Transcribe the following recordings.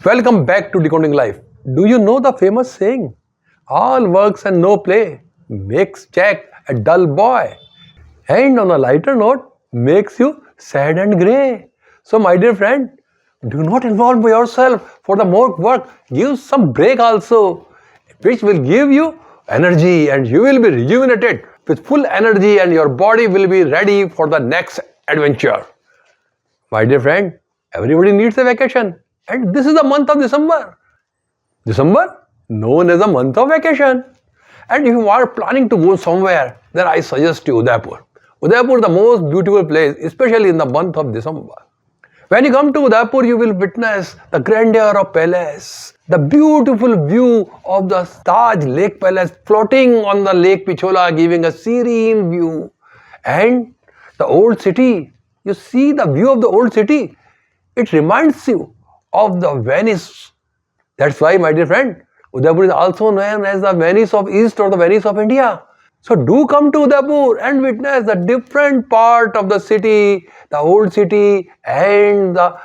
Welcome back to Decoding Life. Do you know the famous saying, all works and no play makes Jack a dull boy, and on a lighter note, makes you sad and grey. So, my dear friend, do not involve yourself for the more work. Give some break also, which will give you energy and you will be rejuvenated with full energy and your body will be ready for the next adventure. My dear friend, everybody needs a vacation. And this is the month of December. December, known as the month of vacation. And if you are planning to go somewhere, then I suggest you Udaipur. Udaipur is the most beautiful place, especially in the month of December. When you come to Udaipur, you will witness the grandeur of palace, the beautiful view of the Taj Lake Palace floating on the Lake Pichola, giving a serene view. And the old city, you see the view of the old city, it reminds you of the Venice. That's why, my dear friend, Udaipur is also known as the Venice of East or the Venice of India. So do come to Udaipur and witness the different part of the city, the old city and the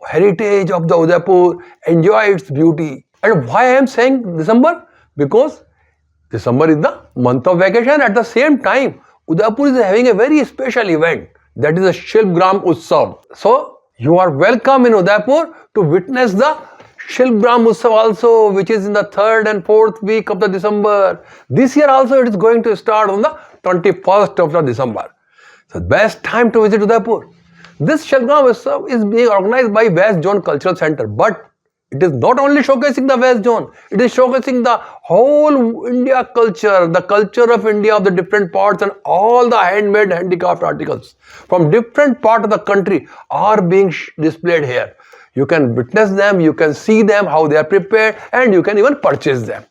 heritage of the Udaipur. Enjoy its beauty. And why I am saying December? Because December is the month of vacation. At the same time, Udaipur is having a very special event. That is the Shilpgram Utsav. So you are welcome in Udaipur to witness the Shilpgram Utsav also, which is in the 3rd and 4th week of the December. This year also it is going to start on the 21st of the December. So best time to visit Udaipur. This Shilpgram Utsav is being organized by West Zone Cultural Center, but it is not only showcasing the West Zone, it is showcasing the whole India culture, the culture of India of the different parts, and all the handmade handicraft articles from different parts of the country are being displayed here. You can witness them, you can see them, how they are prepared, and you can even purchase them.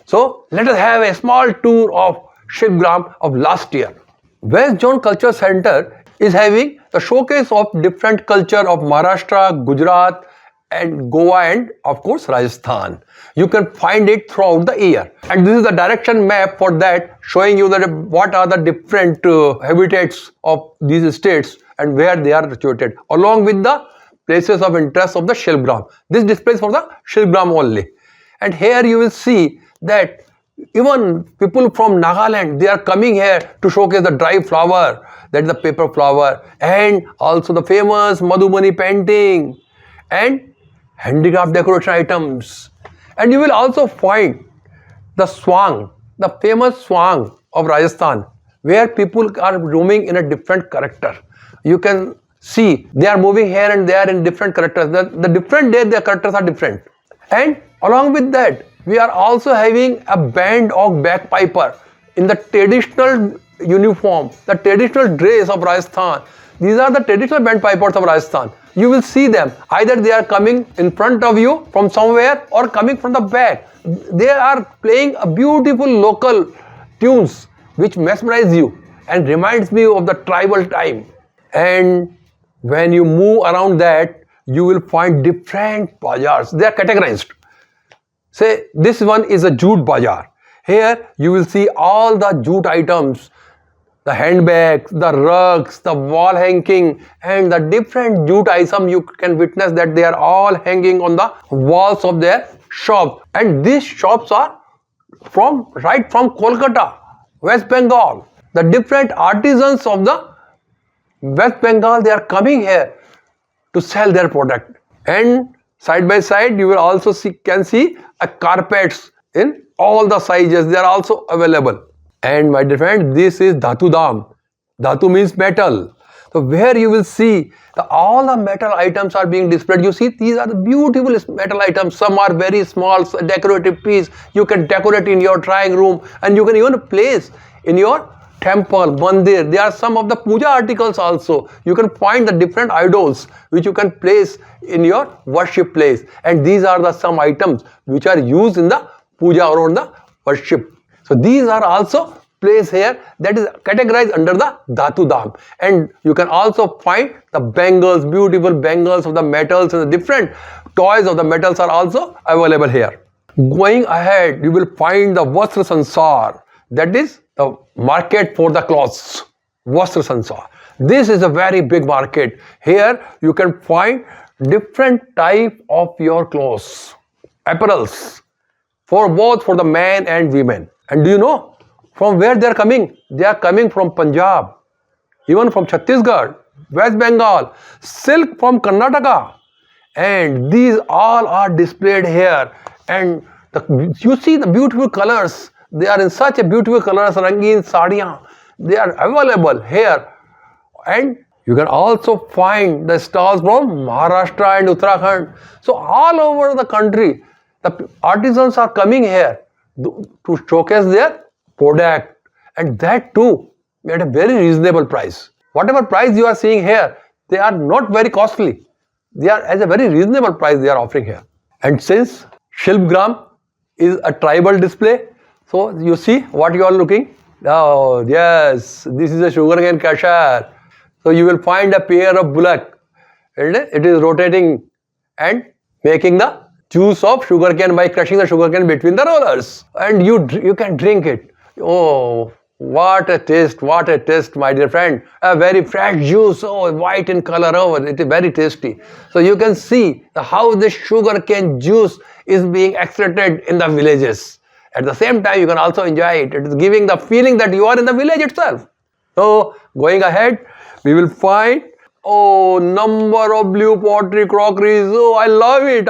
So let us have a small tour of Shilpgram of last year. West Zone Culture Center is having the showcase of different culture of Maharashtra, Gujarat, and Goa, and of course Rajasthan. You can find it throughout the year. And this is the direction map for that, showing you that what are the different habitats of these states and where they are situated, along with the places of interest of the Shilpgram. This displays for the Shilpgram only. And here you will see that even people from Nagaland, they are coming here to showcase the dry flower, that is the paper flower, and also the famous Madhubani painting and handicraft decoration items. And you will also find the swang, the famous swang of Rajasthan, where people are roaming in a different character. You can see they are moving here and there in different characters. The different day their characters are different. And along with that, we are also having a band of bagpiper in the traditional uniform, the traditional dress of Rajasthan. These are the traditional bagpipers of Rajasthan. You will see them. Either they are coming in front of you from somewhere or coming from the back. They are playing a beautiful local tunes which mesmerize you and reminds me of the tribal time. And when you move around that, you will find different bazaars. They are categorized. Say this one is a jute bazaar. Here you will see all the jute items, the handbags, the rugs, the wall hanging, and the different jute items. You can witness that they are all hanging on the walls of their shops. And these shops are right from Kolkata, West Bengal. The different artisans of the West Bengal, they are coming here to sell their product. And side by side, you will also can see carpets in all the sizes. They are also available. And my dear friend, this is Dhatu Dam. Dhatu means metal. So where you will see all the metal items are being displayed. You see, these are the beautiful metal items. Some are very small, decorative piece. You can decorate in your drawing room, and you can even place in your temple, mandir. There are some of the puja articles also. You can find the different idols which you can place in your worship place. And these are some items which are used in the puja or on the worship. So these are also placed here, that is categorized under the Dhatu Dam. And you can also find the bangles, beautiful bangles of the metals, and the different toys of the metals are also available here. Going ahead, you will find the Vastra Sansar, that is the market for the clothes. Vastra Sansar. This is a very big market. Here you can find different type of your clothes, apparels, for both for the men and women. And do you know from where they are coming? They are coming from Punjab, even from Chhattisgarh, West Bengal, silk from Karnataka, and these all are displayed here. And you see the beautiful colors. They are in such a beautiful colors, rangeen sadiyan. They are available here. And you can also find the stalls from Maharashtra and Uttarakhand. So all over the country, the artisans are coming here to showcase their product, and that too at a very reasonable price. Whatever price you are seeing here, they are not very costly. They are at a very reasonable price they are offering here. And since Shilpgram is a tribal display, so you see what you are looking. Oh yes, this is a sugarcane crusher. So you will find a pair of bullock, and it is rotating and making the juice of sugarcane by crushing the sugarcane between the rollers, and you can drink it. Oh, what a taste, my dear friend. A very fresh juice, oh, white in color, oh, it is very tasty. So you can see how this sugarcane juice is being extracted in the villages. At the same time, you can also enjoy it. It is giving the feeling that you are in the village itself. So, going ahead, we will find, oh, number of blue pottery crockeries. Oh, I love it.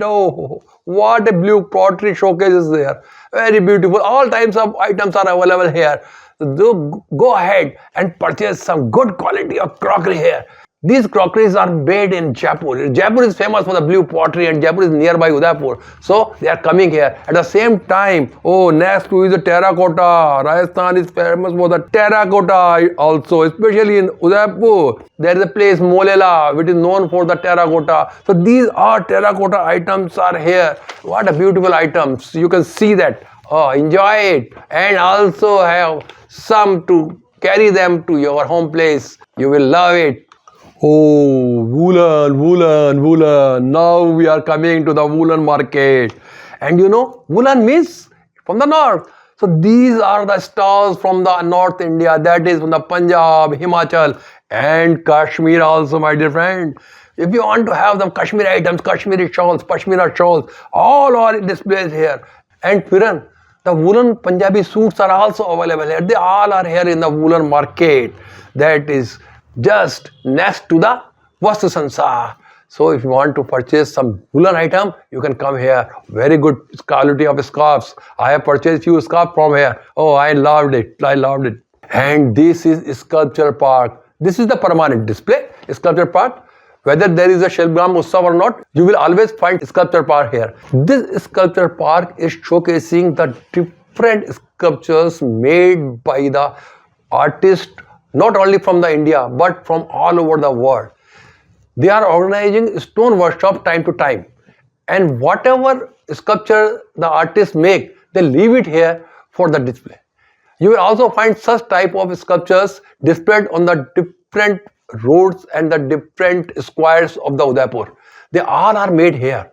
Oh, what a blue pottery showcase is there. Very beautiful. All types of items are available here. So go ahead and purchase some good quality of crockery here. These crockeries are made in Jaipur. Jaipur is famous for the blue pottery, and Jaipur is nearby Udaipur. So they are coming here. At the same time, oh, next to is the terracotta. Rajasthan is famous for the terracotta also, especially in Udaipur. There is a place Molela, which is known for the terracotta. So these are terracotta items are here. What a beautiful items. You can see that. Oh, enjoy it, and also have some to carry them to your home place. You will love it. Oh, woolen. Now we are coming to the woolen market. And you know, woolen means from the north. So these are the stalls from the North India, that is from the Punjab, Himachal, and Kashmir also, my dear friend. If you want to have the Kashmiri items, Kashmiri shawls, Pashmina shawls, all are displayed here. And Piran, the woolen Punjabi suits are also available here. They all are here in the woolen market. That is just next to the Vastu Sansar. So if you want to purchase some woolen item, you can come here. Very good quality of scarves. I have purchased few scarves from here. Oh, I loved it. And this is Sculpture Park. This is the permanent display, Sculpture Park. Whether there is a Shilpgram Utsav or not, you will always find Sculpture Park here. This Sculpture Park is showcasing the different sculptures made by the artists, not only from the India, but from all over the world. They are organizing stone workshop time to time. And whatever sculpture the artists make, they leave it here for the display. You will also find such type of sculptures displayed on the different roads and the different squares of the Udaipur. They all are made here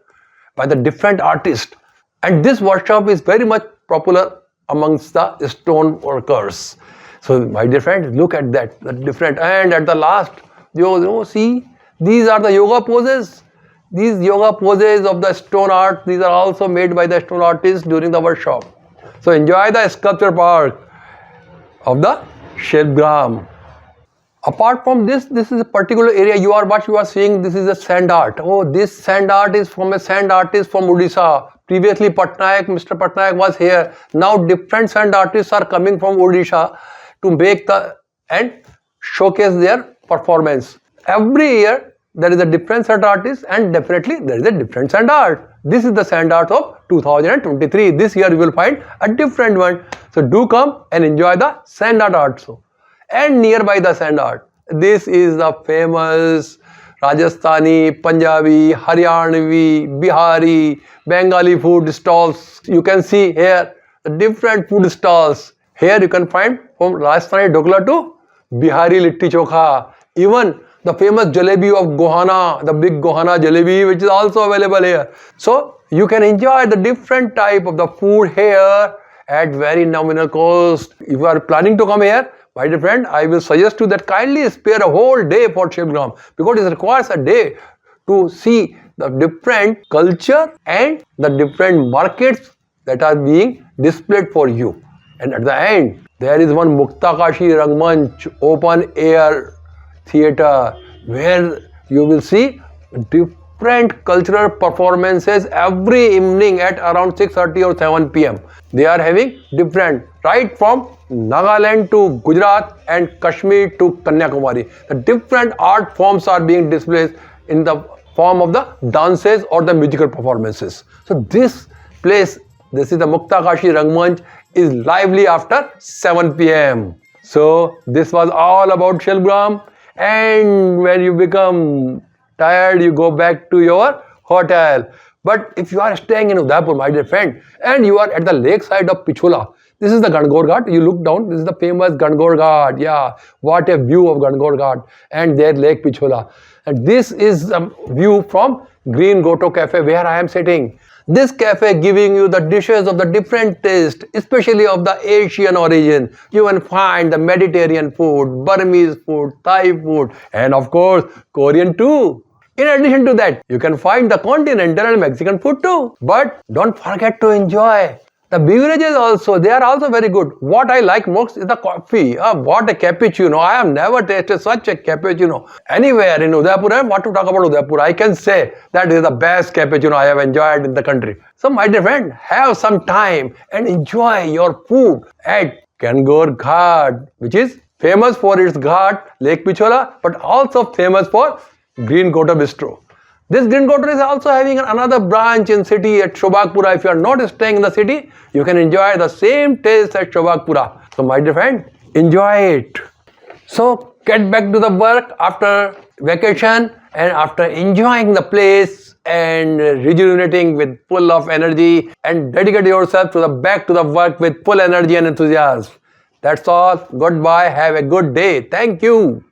by the different artists. And this workshop is very much popular amongst the stone workers. So my dear friends, look at that, the different. And at the last, you see, these are the yoga poses. These yoga poses of the stone art, these are also made by the stone artists during the workshop. So enjoy the Sculpture Park of the Shilpgram. Apart from this is a particular area what you are seeing, this is a sand art. Oh, this sand art is from a sand artist from Odisha. Previously Mr. Patnaik was here. Now different sand artists are coming from Odisha to make and showcase their performance. Every year there is a different sand artist, and definitely there is a different sand art. This is the sand art of 2023. This year you will find a different one. So do come and enjoy the sand art also. And nearby the sand art, this is the famous Rajasthani, Punjabi, Haryanvi, Bihari, Bengali food stalls. You can see here the different food stalls. Here you can find from Rajasthani Dokla to Bihari Litti Chokha. Even the famous jalebi of Gohana, the big Gohana jalebi, which is also available here. So you can enjoy the different type of the food here at very nominal cost. If you are planning to come here, my dear friend, I will suggest you that kindly spare a whole day for Shilpgram, because it requires a day to see the different culture and the different markets that are being displayed for you. And at the end, there is one Muktakashi Rangmanch open air theatre where you will see different cultural performances every evening at around 6:30 or 7 p.m. They are having different, right from Nagaland to Gujarat and Kashmir to Kanyakumari. The different art forms are being displayed in the form of the dances or the musical performances. So this place, this is the Muktakashi Rangmanch, is lively after 7 p.m. So this was all about Shilpgram, and when you become tired, you go back to your hotel. But if you are staying in Udaipur, my dear friend, and you are at the lake side of Pichola, this is the Gangaur Ghat. You look down, this is the famous Gangaur Ghat. Yeah, what a view of Gangaur Ghat and their Lake Pichola. And this is a view from Green Goto Cafe where I am sitting. This cafe giving you the dishes of the different taste, especially of the Asian origin. You can find the Mediterranean food, Burmese food, Thai food, and of course, Korean too. In addition to that, you can find the continental and Mexican food too. But don't forget to enjoy the beverages also. They are also very good. What I like most is the coffee. What a cappuccino. I have never tasted such a cappuccino anywhere in Udaipur. And what to talk about Udaipur? I can say that is the best cappuccino I have enjoyed in the country. So my dear friend, have some time and enjoy your food at Gangaur Ghat, which is famous for its ghat, Lake Pichola, but also famous for Green Goto Bistro. This Green Goto is also having another branch in city at Shobhagpura. If you are not staying in the city, you can enjoy the same taste at Shobhagpura. So my dear friend, enjoy it. So get back to the work after vacation and after enjoying the place and rejuvenating with full of energy, and dedicate yourself to the back to the work with full energy and enthusiasm. That's all. Goodbye. Have a good day. Thank you.